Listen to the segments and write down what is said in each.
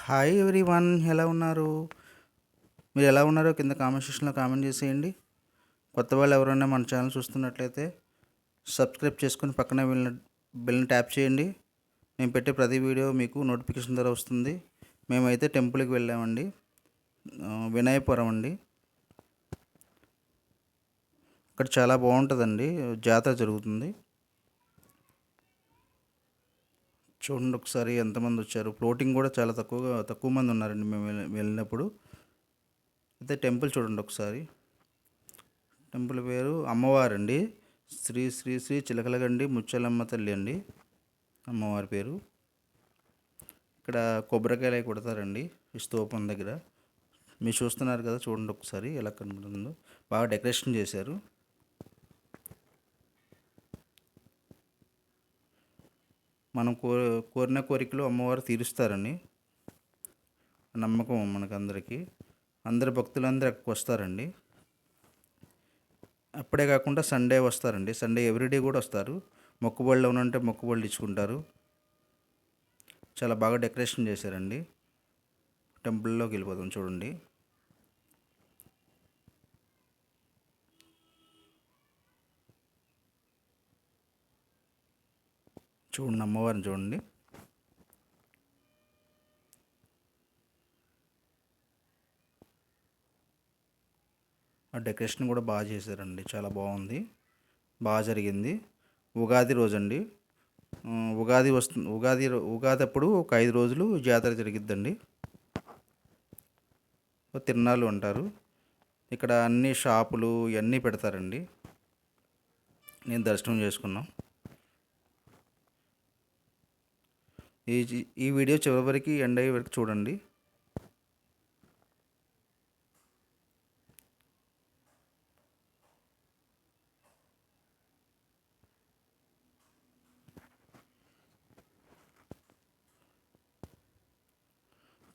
Hi everyone, ఎలా ఉన్నారు? మీరు ఎలా ఉన్నారో కింద కామెంట్ సెక్షన్లో కామెంట్ చేసేయండి. కొత్త వాళ్ళు ఎవరైనా మన ఛానల్ చూస్తున్నట్లయితే సబ్స్క్రైబ్ చేసుకుని పక్కనే బెల్ని ట్యాప్ చేయండి. నేను పెట్టే ప్రతి వీడియో మీకు నోటిఫికేషన్ ద్వారా వస్తుంది. మేమైతే టెంపుల్కి వెళ్ళామండి, వినాయపురం అండి. ఇక్కడ చాలా బాగుంటుందండి, జాతర జరుగుతుంది. చూడండి ఒకసారి ఎంతమంది వచ్చారు. ఫ్లోటింగ్ కూడా చాలా తక్కువ మంది ఉన్నారండి మేము వెళ్ళినప్పుడు. అయితే టెంపుల్ చూడండి ఒకసారి. టెంపుల్ పేరు అమ్మవారండి, శ్రీ శ్రీ శ్రీ చిలకలగండి ముచ్చలమ్మ తల్లి అండి అమ్మవారి పేరు. ఇక్కడ కొబ్బరికాయలు కొడతారండి ఈ స్తూపం దగ్గర. మీరు చూస్తున్నారు కదా, చూడండి ఒకసారి ఎలా కనబడుతుందో. బాగా డెకరేషన్ చేశారు. మనం కోరిన కోరికలు అమ్మవారు తీరుస్తారని నమ్మకం మనకందరికీ. అందరు భక్తులందరూ అక్కడికి వస్తారండి. అప్పుడే కాకుండా సండే వస్తారండి, సండే ఎవ్రీడే కూడా వస్తారు. మొక్కుబళ్ళు ఉన్నంటే మొక్కుబళ్ళు ఇచ్చుకుంటారు. చాలా బాగా డెకరేషన్ చేశారండి. టెంపుల్లోకి వెళ్ళిపోతాం చూడండి. చూడండి అమ్మవారిని చూడండి. ఆ డెకరేషన్ కూడా బాగా చేశారండి, చాలా బాగుంది, బాగా జరిగింది. ఉగాది రోజండి. ఉగాది వస్తుంది. ఉగాది అప్పుడు ఒక 5 రోజులు జాతర జరిగిద్దండి. తిరునాళ్ళు అంటారు. ఇక్కడ అన్ని షాపులు ఇవన్నీ పెడతారండి. నేను దర్శనం చేసుకున్నాం. ఈ ఈ వీడియో చివరి వరకు ఎండ్ అయ్యే వరకు చూడండి.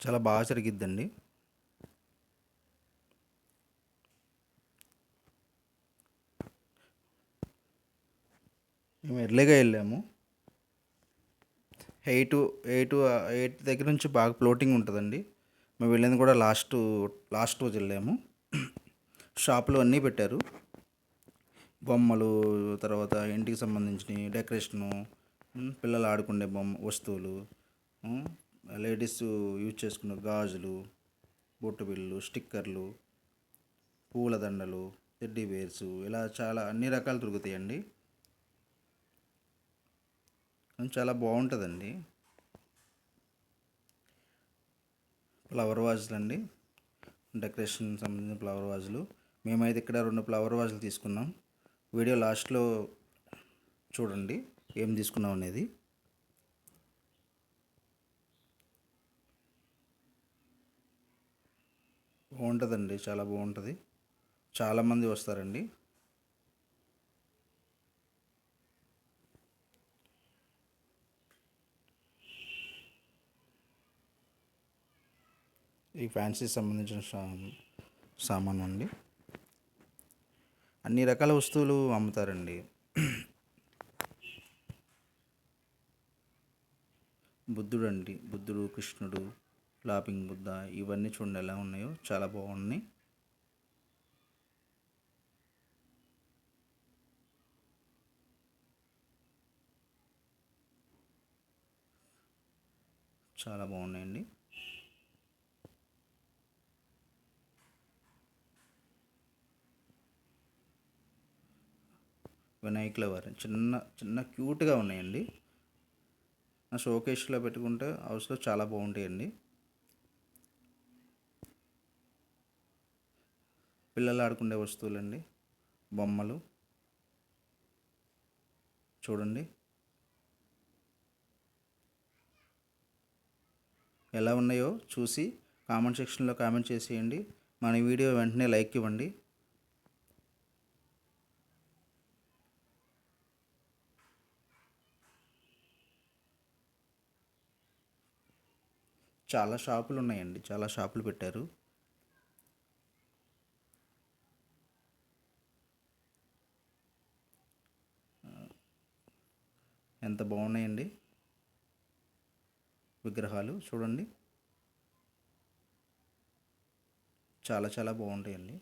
చాలా బాగా జరిగిద్దండి. మేము ఎర్లీగా వెళ్ళాము. 8 దగ్గర నుంచి బాగా ఫ్లోటింగ్ ఉంటుందండి. మేము వెళ్ళింది కూడా లాస్ట్ రోజు వెళ్ళాము. షాపులు అన్నీ పెట్టారు, బొమ్మలు, తర్వాత ఇంటికి సంబంధించిన డెకరేషను, పిల్లలు ఆడుకునే వస్తువులు, లేడీస్ యూజ్ చేసుకునే గాజులు, బొట్టు బిళ్ళు, స్టిక్కర్లు, పూలదండలు, టెడ్డీ బేర్స్, ఇలా చాలా అన్ని రకాలు దొరుకుతాయండి. చాలా బాగుంటుందండి. ఫ్లవర్ వాజులు అండి, డెకరేషన్ సంబంధించిన ఫ్లవర్ వాజులు. మేమైతే ఇక్కడ 2 ఫ్లవర్ వాజులు తీసుకున్నాం. వీడియో లాస్ట్లో చూడండి ఏం తీసుకున్నాం అనేది. బాగుంటుందండి, చాలా బాగుంటుంది. చాలామంది వస్తారండి. ఈ ఫ్యాన్సీ సంబంధించిన సామాన్ అండి. అన్ని రకాల వస్తువులు అమ్ముతారండి. బుద్ధుడు, కృష్ణుడు, లాపింగ్ బుద్ధ, ఇవన్నీ చూడండి ఎలా ఉన్నాయో, చాలా బాగున్నాయి. చాలా బాగున్నాయండి. వినాయకుల వారి చిన్న చిన్న క్యూట్గా ఉన్నాయండి. ఆ షోకేస్లో పెట్టుకుంటే హౌస్లో చాలా బాగుంటాయండి. పిల్లలు ఆడుకునే వస్తువులండి, బొమ్మలు చూడండి ఎలా ఉన్నాయో. చూసి కామెంట్ సెక్షన్లో కామెంట్ చేసేయండి. మన వీడియో వెంటనే లైక్ ఇవ్వండి. చాలా షాపులు ఉన్నాయండి, చాలా షాపులు పెట్టారు. ఎంత బాగున్నాయండి విగ్రహాలు చూడండి. చాలా చాలా బాగుంటాయండి.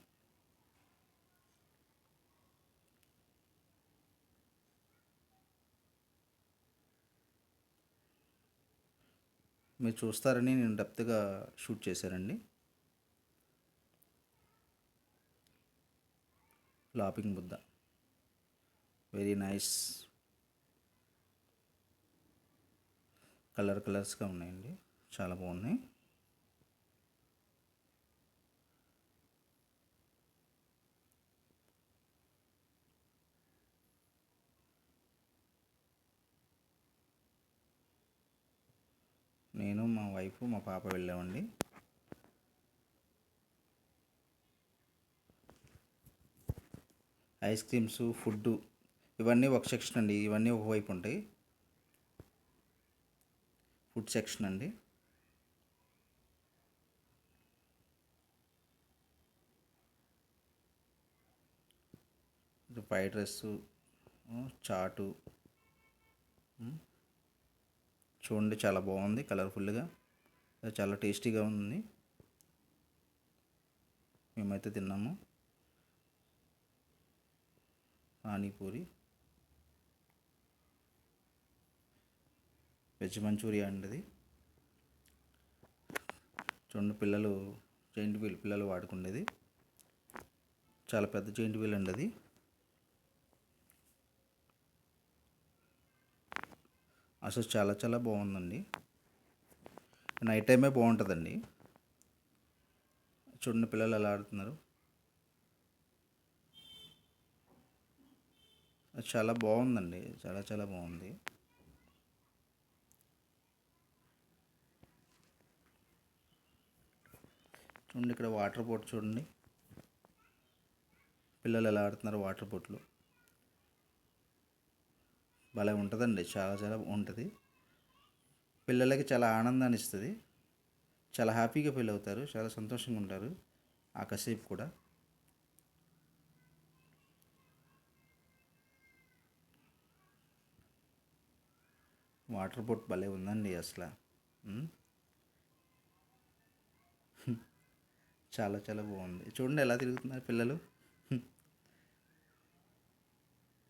మీరు చూస్తారని నేను డెప్త్గా షూట్ చేశానండి. Laughing Buddha very nice. కలర్స్గా ఉన్నాయండి, చాలా బాగున్నాయి. నేను, మా వైఫ్, మా పాప వెళ్ళామండి. ఐస్ క్రీమ్స్, ఫుడ్ ఇవన్నీ ఒక సెక్షన్ అండి, ఇవన్నీ ఒకవైపు ఉంటాయి. ఫుడ్ సెక్షన్ అండి. ఫ్రైడ్ రైస్, చాటు చూడండి, చాలా బాగుంది, కలర్ఫుల్గా, చాలా టేస్టీగా ఉంది. మేమైతే తిన్నాము. పానీపూరి, వెజ్ మంచూరియా అండి అది. చూడండి, జైంట్ వీల్ పిల్లలు వాడుకునేది, చాలా పెద్ద జైంట్ వీల్ అండి అది. అసలు చాలా చాలా బాగుందండి. నైట్ టైమే బాగుంటుందండి. చూడండి, పిల్లలు ఎలా ఆడుతున్నారు. అది చాలా బాగుందండి, చాలా చాలా బాగుంది. చూడండి, ఇక్కడ వాటర్ బోట్ చూడండి, పిల్లలు ఎలా ఆడుతున్నారు వాటర్ బోట్లో. భలే ఉంటుందండి, చాలా చాలా బాగుంటుంది. పిల్లలకి చాలా ఆనందాన్ని ఇస్తుంది, చాలా హ్యాపీగా ఫీల్ అవుతారు, చాలా సంతోషంగా ఉంటారు ఆ కాసేపు కూడా. వాటర్ బోట్ భలే ఉందండి అసలు. చాలా చాలా బాగుంది. చూడండి ఎలా తిరుగుతున్నారు పిల్లలు.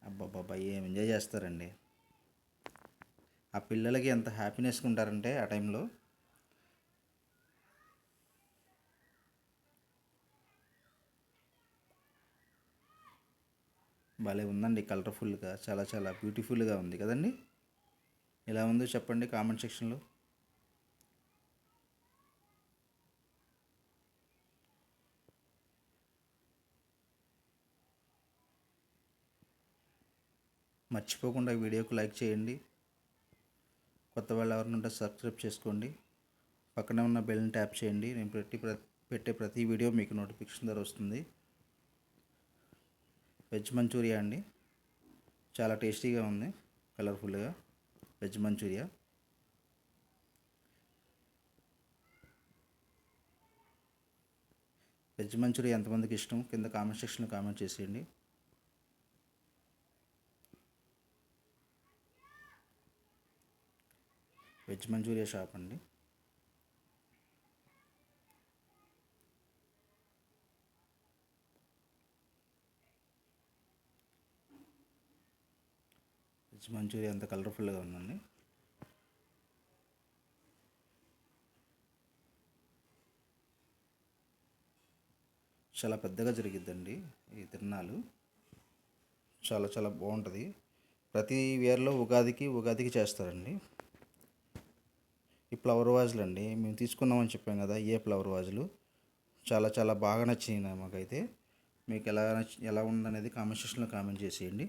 అబ్బాబ్బాబ్బా, ఏం ఎంజాయ్ చేస్తారండి. ఆ పిల్లలకి ఎంత హ్యాపీనెస్గా ఉంటారంటే ఆ టైంలో. భలే ఉందండి, కలర్ఫుల్గా, చాలా చాలా బ్యూటిఫుల్గా ఉంది కదండి. ఎలా ఉందో చెప్పండి కామెంట్ సెక్షన్లో. మర్చిపోకుండా ఈ వీడియోకి లైక్ చేయండి. కొత్త వాళ్ళు ఎవరిని ఉంటే సబ్స్క్రైబ్ చేసుకోండి. పక్కనే ఉన్న బెల్ని ట్యాప్ చేయండి. నేను పెట్టే ప్రతి వీడియో మీకు నోటిఫికేషన్ ద్వారా వస్తుంది. వెజ్ మంచూరియా అండి, చాలా టేస్టీగా ఉంది, కలర్ఫుల్గా. Veg Manchuria. వెజ్ మంచూరియా ఎంతమందికి ఇష్టం కింద కామెంట్ సెక్షన్లో కామెంట్ చేసేయండి. వెజ్ మంచూరియా షాప్ అండి. వెజ్ మంచూరియా ఎంత కలర్ఫుల్గా ఉందండి. చాలా పెద్దగా జరిగిద్దండి ఈ తిరునాళ్ళు, చాలా చాలా బాగుంటుంది. ప్రతి ఇయర్లో ఉగాదికి చేస్తారండి. ఈ ఫ్లవర్ వాజులు అండి, మేము తీసుకున్నామని చెప్పాం కదా, ఏ ఫ్లవర్ వాజులు చాలా చాలా బాగా నచ్చినాయి మాకైతే. మీకు ఎలా ఉందనేది కామెంట్ సెక్షన్లో కామెంట్ చేసేయండి.